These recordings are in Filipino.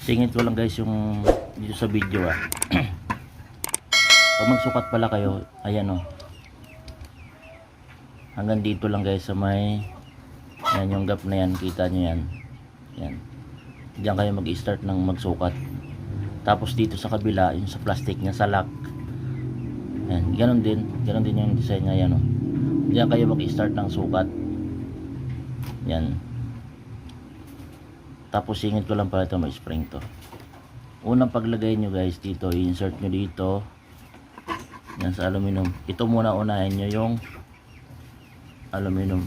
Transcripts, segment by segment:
Singit ko lang guys yung dito sa video pag magsukat pala kayo, ayan hanggang dito lang guys sa may yan yung gap na yan, kita nyo yan. Yan, diyan kayo mag-start ng magsukat. Tapos dito sa kabila yung sa plastic nya sa lock, yan, ganon din yung design nya. Yan diyan kayo mag-start ng sukat. Yan, tapos singit ko lang pala ito, may spring to. Unang paglagay nyo guys dito, i-insert nyo dito yan sa aluminum. Ito muna, unahin nyo yung aluminum,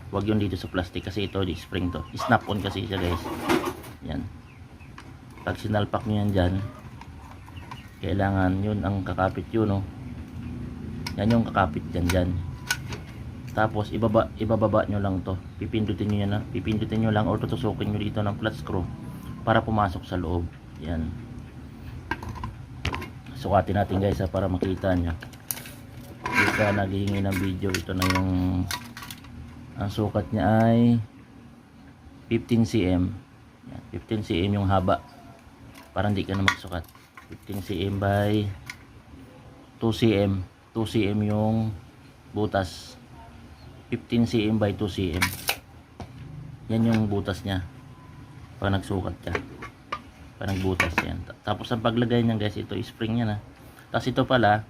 wag yung dito sa plastic kasi ito di spring to, snap on kasi siya guys. Yan, pag sinalpak nyo yan dyan, kailangan yun ang kakapit yun yan yung kakapit dyan. Tapos ibababa nyo lang to, pipindutin nyo yan pipindutin nyo lang or tutusukin nyo dito ng flat screw para pumasok sa loob. Yan, sukatin natin guys para makita nyo. Hindi ka naghihingi ng video, ito na yung ang sukat nya ay 15 cm. Yan, 15 cm yung haba para hindi ka na magsukat. 15 cm by 2 cm, 2 cm yung butas. 15 cm by 2 cm, yan yung butas nya pag nagsukat ka, pag nagbutas yan. Tapos ang paglagay niyan guys, ito spring yan tapos ito pala,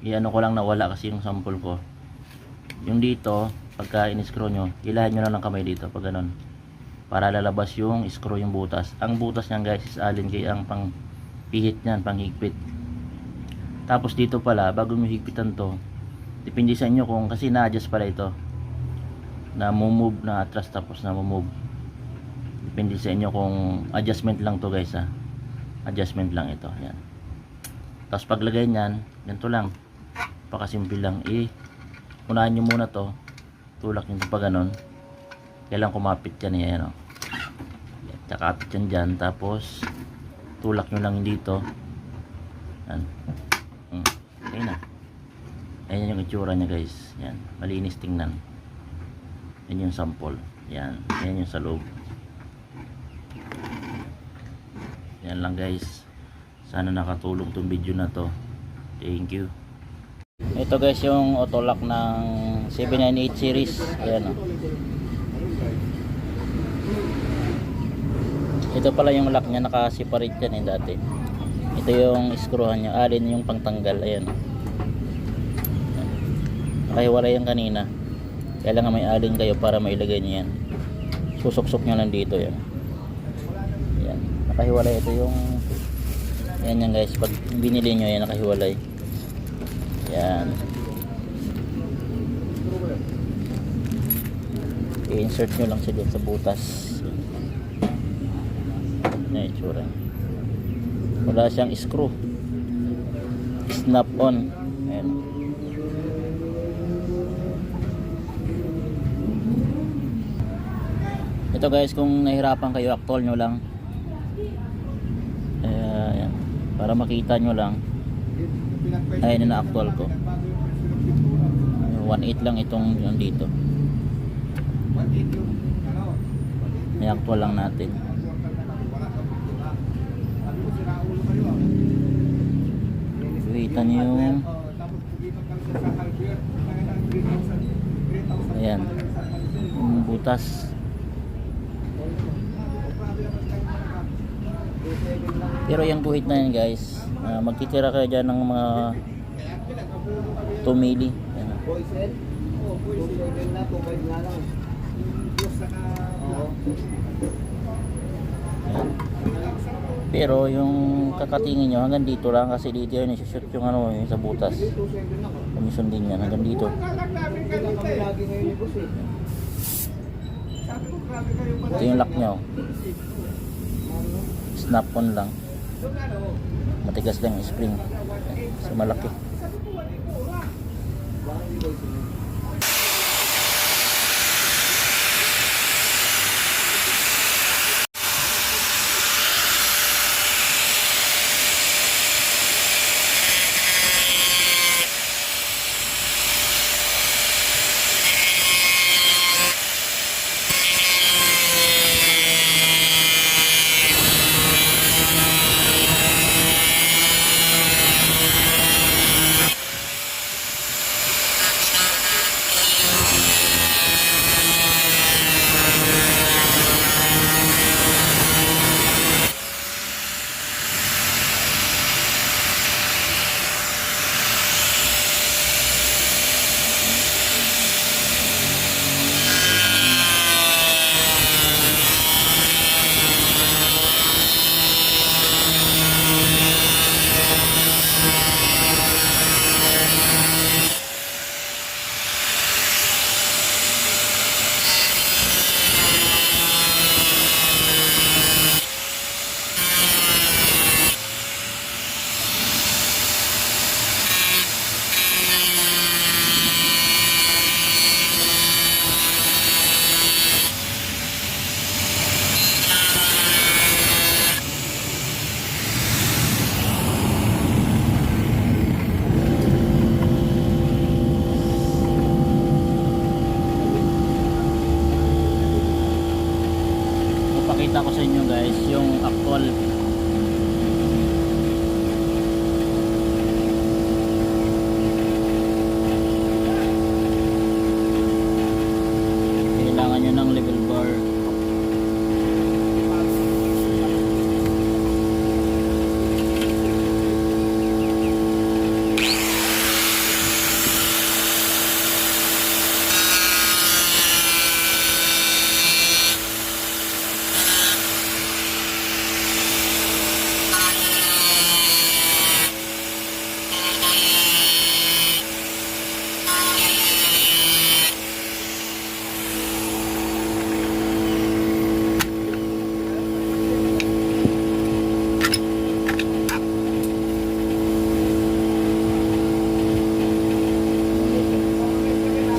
iano ko lang, nawala kasi yung sample ko. Yung dito, pagka in-screw nyo, ilahan nyo lang ng kamay dito pag ganun, para lalabas yung screw, yung butas. Ang butas nyan guys is allen kay ang pang pihit nyan, pang higpit. Tapos dito pala, bago mo higpitan to, depende sa inyo kung, kasi na-adjust pala ito, na move na atras tapos na move. Depende sa inyo kung adjustment lang to guys adjustment lang ito. Yan, tapos paglagay nyan, ganito lang, pakasimple lang. Unahan nyo muna to, tulak nyo pa ganon, kailangan kumapit yan yan kakapit yan dyan, tapos tulak nyo lang dito. Yan, okay na. Ayan yung itsura nya guys. Yan, malinis tingnan. Yan yung sample. Yan, yan yung sa loob. Yan lang guys, sana nakatulong tong video na to. Thank you. Ito guys yung auto lock ng 798 series. Ayan ito pala yung lock nya, naka-separate yan dati. Ito yung screwhan nya, alin yung pangtanggal. Ayan nakahiwalay yan kanina, kailangan may alin kayo para mailagay nyo yan. Susuksok nyo lang dito yan. Yan, nakahiwalay. Ito yung yan guys, pag binili nyo yan nakahiwalay. Yan, i-insert nyo lang siya dyan sa butas. Yan itsura, wala siyang screw, snap on. Ayan, ito guys, kung nahirapan kayo, actual nyo lang. Ayan, para makita nyo lang. Ayan na actual ko, 1.8 lang itong yung dito. Ay actual lang natin. Kita nyo yung ayan yung butas. Pero yung guhit na yan guys, magtitira kayo dyan ng mga 2 mili. Pero yung kakatingin nyo hanggang dito lang, kasi dito yun isushoot yung yung sa butas. Komisyon din yan hanggang dito. Ito yung lock nyo, snap on lang, matigas lang yung spring, so malaki. ipapakita ko sa inyo guys yung actual kailangan nyo ng level bar.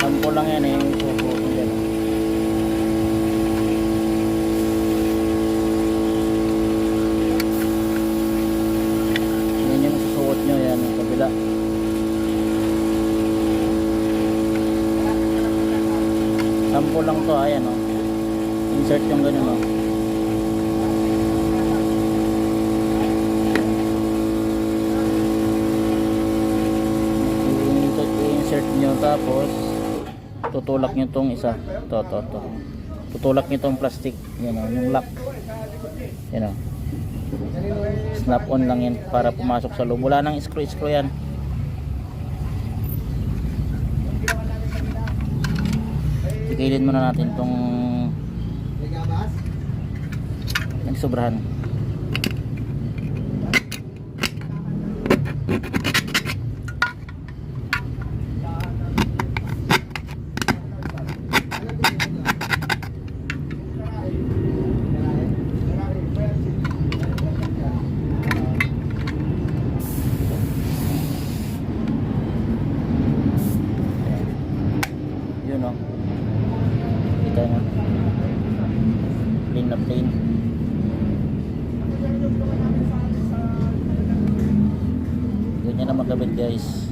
Sampo lang yan eh. Puputin yan. Yan yung susuot nyo. Yan yung kabila. Sampo lang to. Ayan o. Insert yung ganun o. I-insert nyo tapos tutulak nyo tong isa to tutulak nyo tong plastic yan o, yung lock yan o, snap on lang yan para pumasok sa loob, wala nang screw yan. Tigilin muna natin tong nagsobrahan. Yun o, kita nyo plain na plain. Ganyan na magkabit guys.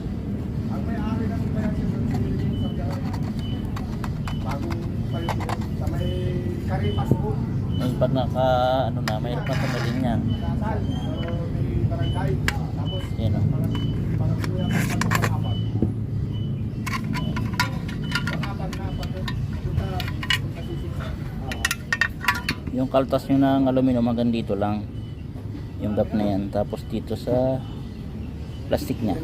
May pag naka ano na, mayroon pa kamalin yan. Yan o. Yung kaltas nyo ng aluminum hanggang dito lang yung gap na yan, tapos dito sa plastic nya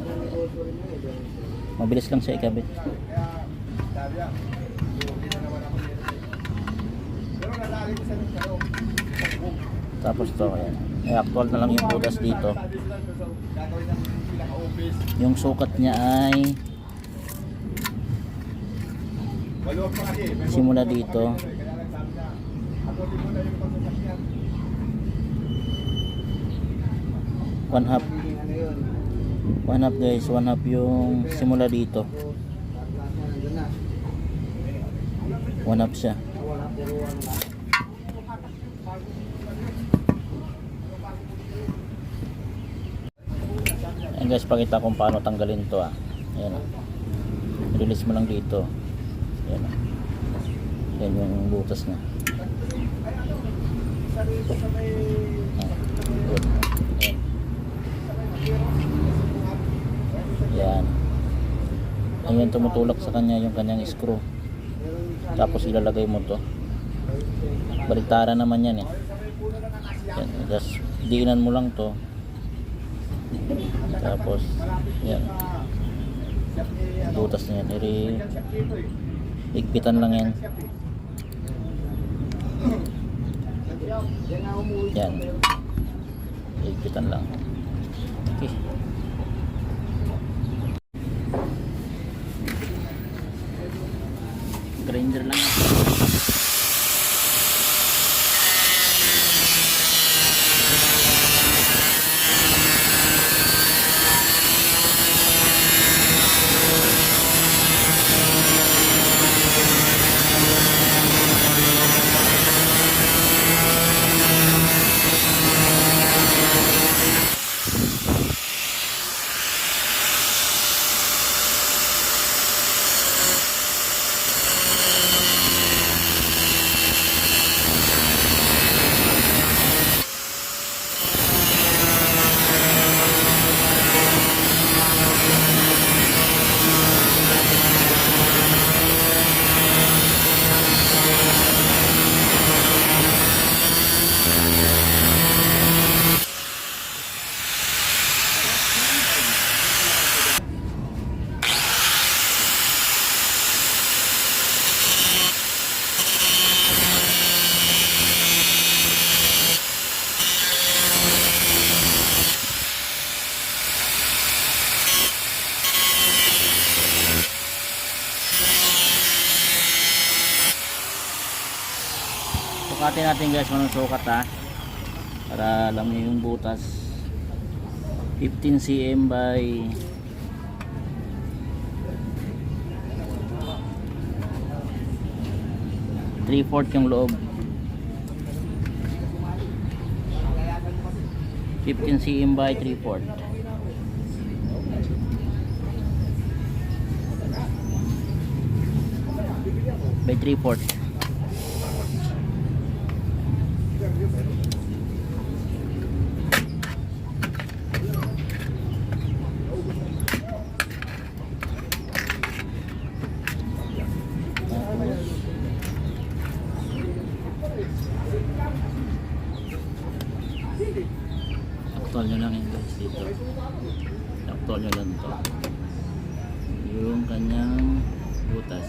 mabilis lang siya ikabit. Tapos to ayan, actual na lang yung butas dito. Yung sukat nya ay simula dito 1/2 guys, 1/2 yung simula dito, 1/2 siya. Ayan guys, pakita kung paano tanggalin to ah. Ayan ah, release mo lang dito. Ayan ah, yan yung butas na. Yan. Ayan, tumutulak sa kanya yung kanyang screw. Tapos ilalagay mo to. Baliktaran naman yan eh. Yan, just diinan mo lang to. Tapos yan. Butas na yan. Higpitan lang yan. Yan. Higpitan lang. Okay. Grinder lang. Buhatin natin guys kung anong sukat ha, para alam niyo yung butas. 15 cm by 3/4 yung loob. 15 cm by 3/4 by 3/4. Actual nyo lang yun guys dito. Actual nyo lang to. Yung kanyang butas.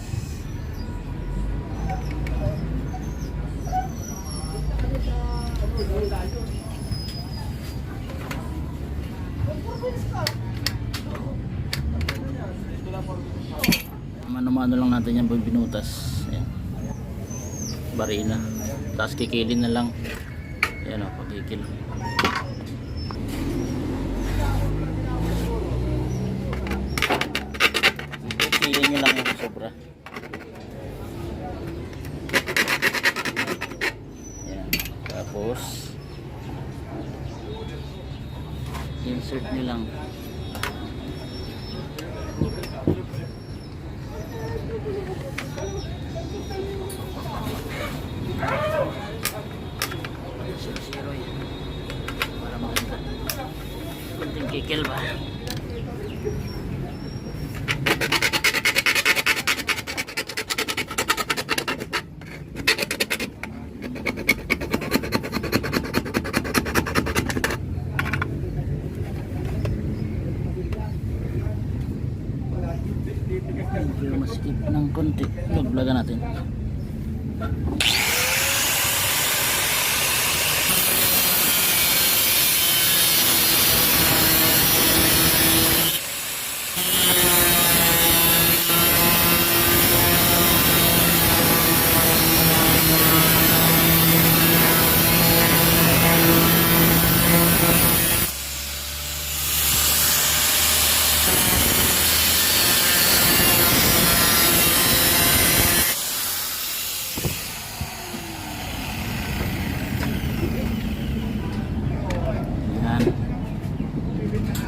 Mano-mano lang natin yan binutas. Ayan. Barina. Tapos kikilin na lang. Ayan o, pagkikil. Kikilin nyo lang yung sobra. Ayan. Tapos insert nyo lang. Para maganda. Kunting kikil ba? Medyo maskip ng konti. Laglagan natin.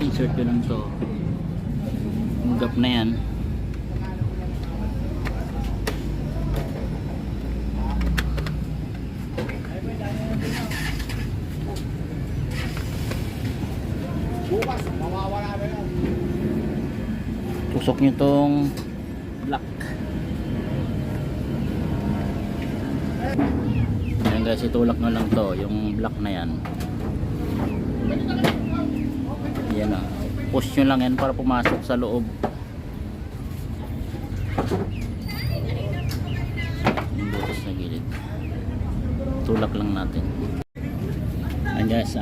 Insert ko lang to. Yung gap na yan. Tusok nyo tong black. Ayan guys, itulak nyo lang to. Yung black na yan. Yan o, push nyo lang yan para pumasok sa loob. Yung butas na gilid, tulak lang natin. And guys,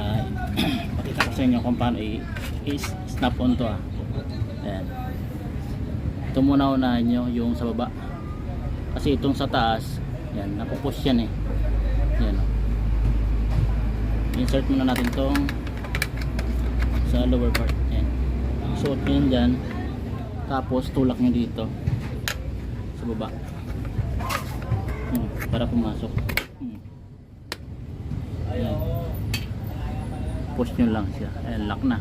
pakita ko sa inyo kung paano i-snap on to. Ayan, ito muna unahin nyo yung sa baba, kasi itong sa taas yan, napupush yan eh. Yan o, insert muna natin tong sa lower part. Ayan. Suot nyo yun dyan. Tapos tulak nyo dito sa baba. Ayan. Para pumasok. Ayan. Push nyo lang siya. Ayan, lock na.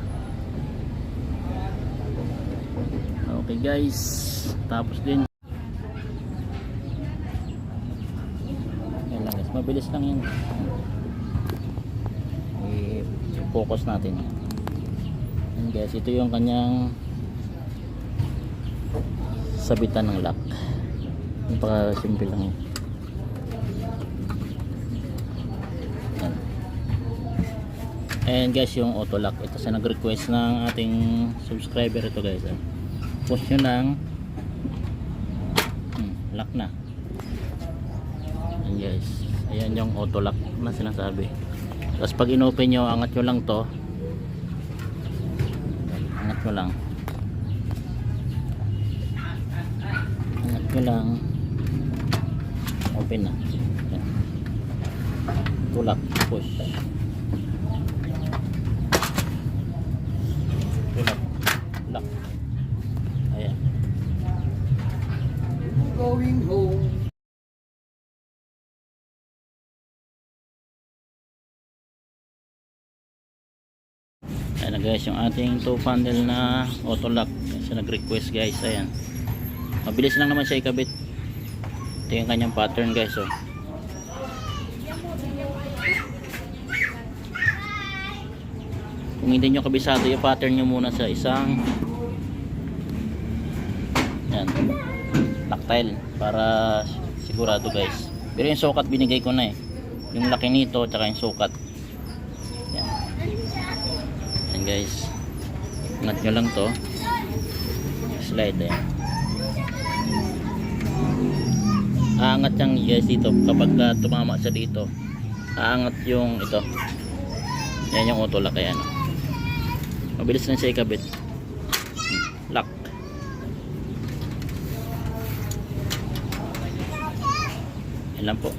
Okay guys. Tapos din. Ayan lang guys. Mabilis lang yun. I-focus natin. Guys, ito yung kanyang sabitan ng lock. Napaka simple lang yun. And guys, yung auto lock, ito sa nag-request ng ating subscriber ito guys. Push nyo lang, lock na. And guys, ayan yung auto lock na sinasabi. Tapos pag inopen nyo, angat nyo lang to. Angat ko lang open na. Yan. Tulak, push. Tulak, lock. Ayan. Going home. Ayan na guys, yung ating 2 funnel na auto lock. Kasi nag-request guys, ayan. Mabilis lang naman siya ikabit. Ito yung kanyang pattern guys, oh. Kung hindi nyo kabisado yung pattern nyo muna sa isang yan, tactile para sigurado guys. Pero yung sukat binigay ko na eh. Yung laki nito tsaka yung sukat. Yan. Yan guys. Angat nyo lang to. Slide eh. Aangat yan guys dito kapag tumama siya dito. Aangat yung ito. Yan yung auto lock, ayan. Mabilis lang siya ikabit. Lock. Yan lang po.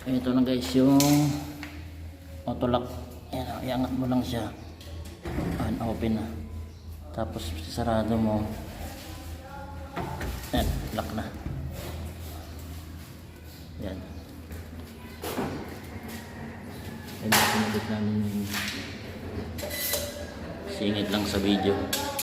Ito na guys yung auto lock. Ayan, iangat mo lang siya. Ayan, open na. Tapos sarado mo. Ayan, lock na. Ayan. Ayan, sinabit namin yung singit lang sa video.